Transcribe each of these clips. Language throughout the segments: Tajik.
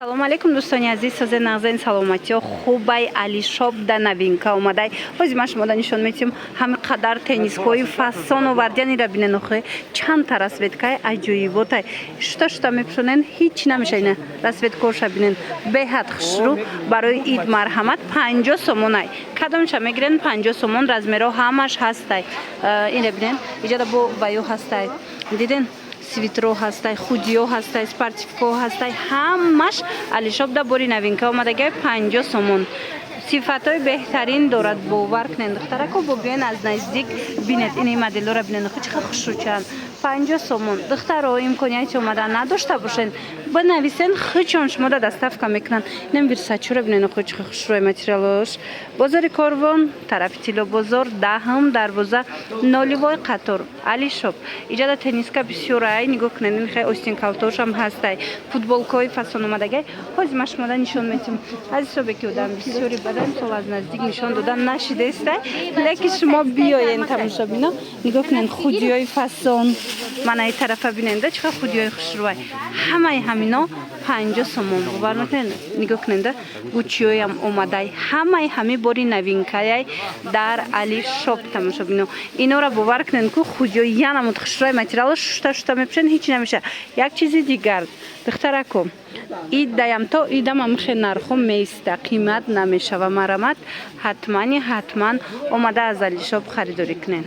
салому алейкум дӯстони азиз, соза нағзаи саломатиё хубай Алишоп да новинка омадай. ҳозир ма шумода нишон медиҳем ҳами қадар теннискои фасон овардиянира бинен. охе чанд та расветкаи аҷоиботай шута мепӯшонен, ҳеҷ намешайна расветкоша бинен беҳад хушрӯ барои ид марҳамат 50 сомонай. Кадомша мегирен 50 сомон, размеро ҳамаш ҳастай. Ина бинен иҷада бо баё ҳастай. Диден свитро ҳастай, худиё ҳастай, спортивко ҳастай, ҳамаш Алишоп да бори новинка омадагиай 50 сомон. сифатҳои беҳтарин дорад. бовар кунед духтарако, бо биёен аз наздик бинед ин моделлора бинед. чӣ қадar хушрӯчанд 50 сомон. духтаро имконияти омадан надошта бошен, бинависен хичон шумода доставка мекунанд. инам вирсачура бинед. чӣ қадar хушрӯи материалош. бозори Корвон, тарафи Тило бозор, 10 дарвоза, нолевой қатор Алишоп. иҷада тенниска бисёрай, нигоҳ кунед, ин хеле остин калтошам ҳастай. футболкаи фасон омадагай ҳозир ма шумода нишон медиҳем. азизобе ки одам бисёри бадан сол аз наздик нишон додан нашидестай, лекин шумо биёен тамошо бино. нигоҳ кунед худиёи фасон, манаи тарафа биненда чӣ қадar худиёи хушрӯай. ҳамаи ҳамино 50 сомон. бовар мекунед. нигоҳ кунед гучиёям омадай. ҳамаи ҳами бори новинкаяй дар Алишоп тамошо бино. инора бовар кунед ку худиё янамуд хушрӯи материало шута мепӯшен, ҳеҷ намеша. як чизи дигар духтарако, идаям то идам амхе нархо меиста, қимат намешава. марамат ҳатман омада аз Алишоп харидорӣ кунед.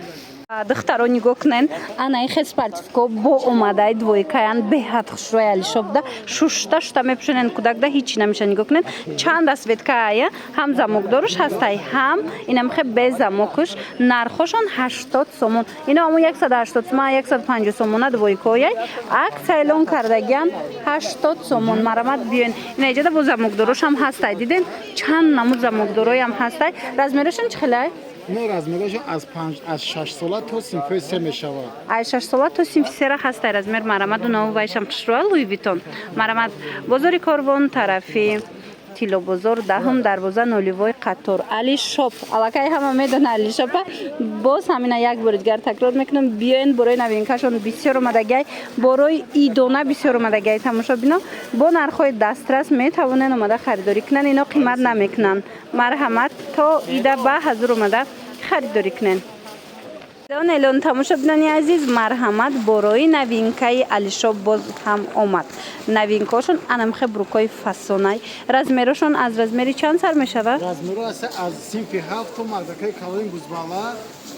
духтаро нигоҳ кунед, анаи хе спортивко бо омадаи двойкаян беҳад хушрӯи Алишоп да шута мепӯшонен кӯдакда ҳеҷ намеша. нигоҳ кунед чанд расветкая ҳам замокдоруш ҳастай, ҳам инам хе без замокуш. нархошон 80 сомон. ино ҳамо 180 сомон, 150 сомона двойкояй аксия эълон кардагиан 80 сомон. марамат биёен. ина иҷада бо замокдорушам ҳастай. диден чанд намуд замокдороям ҳастай. размерошон чӣ хелай? не размерашон аз 6 сола то синфи 3 мешавад. аз 6 сола то синфи 3 ҳастай размер. марамаду навайшам хушрӯа Луи Витон. марамат бозори Корвон, тарафи Тило бозор, 10 дарвоза, нолевой қатор Алишоп. аллакай ҳама медона Алишопа. боз ҳамина як бори дигар такрор мекунам. биёен борои новинкашон бисёр омадагиай, борои идона бисёр омадагиай. тамошо бино бо нархҳои дастрас метавонен омада харидорӣ кунанд. ино қимат намекунанд. марҳамат то ида ба ҳазур омада харидорӣ кунед. эълон тамошо бинони азиз, марҳамат борои новинкаи Алишоп боз ҳам омад. новинкаошон анамхе брукои фасонай. размерошон аз размери чанд сар мешавад? размеро аст аз синфи 7 то мардакаи калони гузбала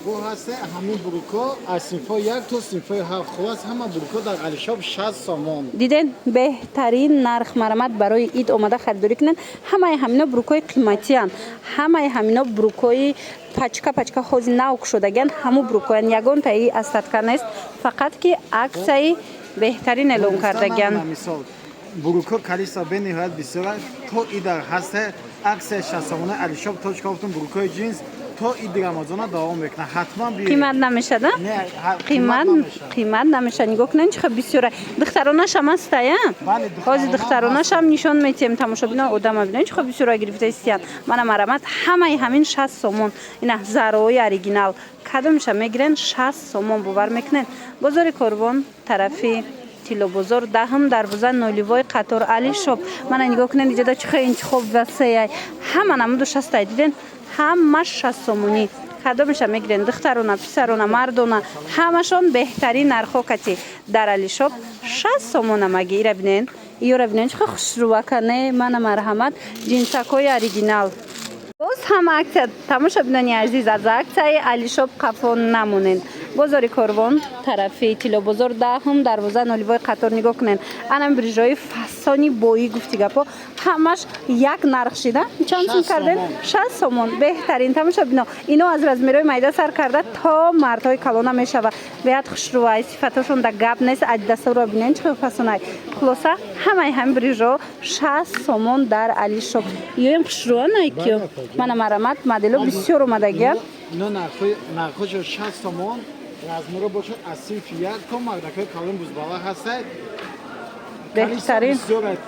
бо аст ҳамин бруко аз синфи 1 то синфи 7 хулас ҳама бруко дар Алишоп 60 сомон. диден беҳтарин нарх. марамат барои ид омада харидорӣ кунед. ҳамаи ҳамино брукои қиматиян, ҳамаи ҳамино брукои пачка ҳози нав кушодагиан, ҳамо брукоян. ягон таи астатка нест, фақат ки аксияи беҳтарин эълон кардагиан. мисол бруко калиса бениҳоят бисёр то идар ҳаст аксия 60 сомона Алишоп то чиқар гуфтум брукои джинс то иди рамазона давом мекунад. ҳатман биёед. қимат намеша да? не қимат намеша. нигоҳ кунед чӣ қадar бисёра. духтаронашам ҳастая? ҳозир духтаронашам нишон медиҳем. тамошо бино одама бинед чӣ қадar бисёра гирифта истиян. мана марамат ҳамаи ҳамин 60 сомон. ина зарои оригинал кадомша мегирен 60 сомон. бовар мекунед. бозори Корвон, тарафи Тило бозор, 10 дарвоза, нолевой қатор Алишоп. мана нигоҳ кунед иҷада чӣ қадar интихоб васеяй. ҳама намуду шастай. диден ҳамаш 60 сомонӣ. кадомша мегирен. духтарона, писарона, мардона ҳамашон беҳтарин нархҳо кати дар Алишоп 60 сомона маги. ира бинен, иёра бинен чӣ қадar хушрӯакане. мана марҳамат ҷинсакои оригинал. боз ҳама аксия. тамошо бинони азиз, аз аксияи Алишоп қафо намонед. бозори Корвон, тарафи Тило бозор, 10 дарвоза, нолевой қатор. нигоҳ кунед анам брижои фасони боӣ гуфти гапо ҳамаш як нарх шида. чанд сум кардем? 60 сомон. беҳтарин. тамошо бино ино аз размерои майда сар карда то мардҳои калона мешава. беҳад хушрӯай. сифаташон да гап нест. аҷдасаро бинед чӣ қадar фасонай. хулоса ҳамаи ҳами брижо 60 сомон дар Алишоп. ёем хушрӯа найкиё. мана марамат модело бисёр омадагиа. ино нархошо 60 сомон. размеро бошад аз синфи 1 то мардакаи калони гузбала ҳастад. بهترین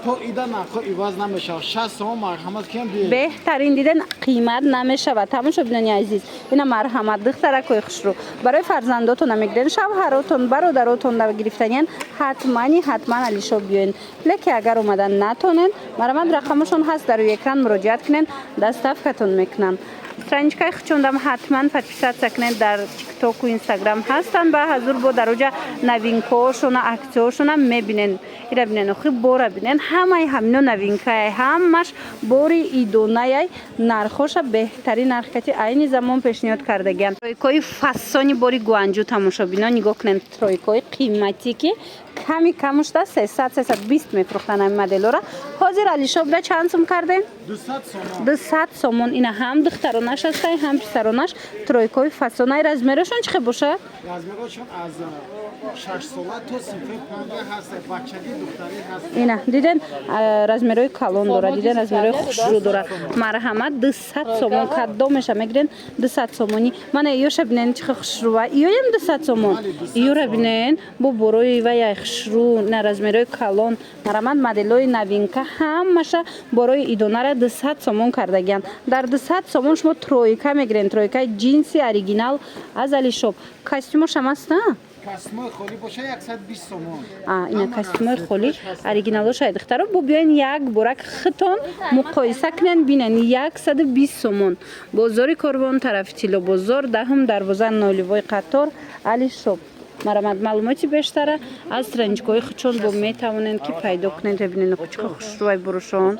تو ایده نخو ایواز نمیشه 60 سوم مرحمت کم بیه بهترین دیدن قیمت نمیشود تماشا بینانی عزیز اینا مرحمت دخترکوی خوش رو برای فرزنداتون میگیرن شوهراتون برادراتون در گرفتنین حتما علی شاپ بیاین لکه اگر اومدن نتونن مرحمت رقمشون هست در روی اکران مراجعت کنین دستافکتون میکنن страничкаи хучондам ҳатман подписаться кунед дар тиктоку инстаграм ҳастанд ба ҳазур бо дар оҷа новинкаошуна аксияошуна мебинен ира бинен охи бора бинен ҳамаи ҳамино новинкае ҳамаш бори идонаяй нархоша беҳтарин нархкати айни замон пешниҳод кардагиянд тройкои фасони бори гуанҷу тамошо бино нигоҳ кунед тройкои қиматӣ ки ками камушда 300-320 мефурӯхтанд ҳамин моделора ҳозир алишобда чанд сум кардем 200 сомон ина ҳам духтаронаш ҳастаи ҳам писаронаш тройкои фасонаи размерошон чӣ бошад размерошон аз 6 сола то сифр 15 ҳаст бачагӣ духтарӣ ҳаст ина диден размерои калон дора диден размерои хушрӯ дора марҳамат 200 сомон каддо меша мегирен 200 сомони мана ёша бинен чихе хушрӯва иёям 200 сомон иёра бинен бо борои ваяй хушрӯ на размерои калон марҳамат моделои новинка ҳамаша борои идонара 200 сомон кардагиянд дар 200 сомон шумо тройка мегирен тройкаи джинси оригинал аз алишоп костюмошам аста костюмои холӣ боша 120 сомон ина костюмои холӣ оригиналоша духтаро бо биёин як борак хитон муқоиса кунен бинен 120 сомон бозори корвон тарафи тилло бозор даҳум дарвоза ноливои қатор алишоп марҳамат маълумоти бештара аз страничкаҳои хучон бо метавонед ки пайдо кунед бибинед хучка хушрӯи бурушон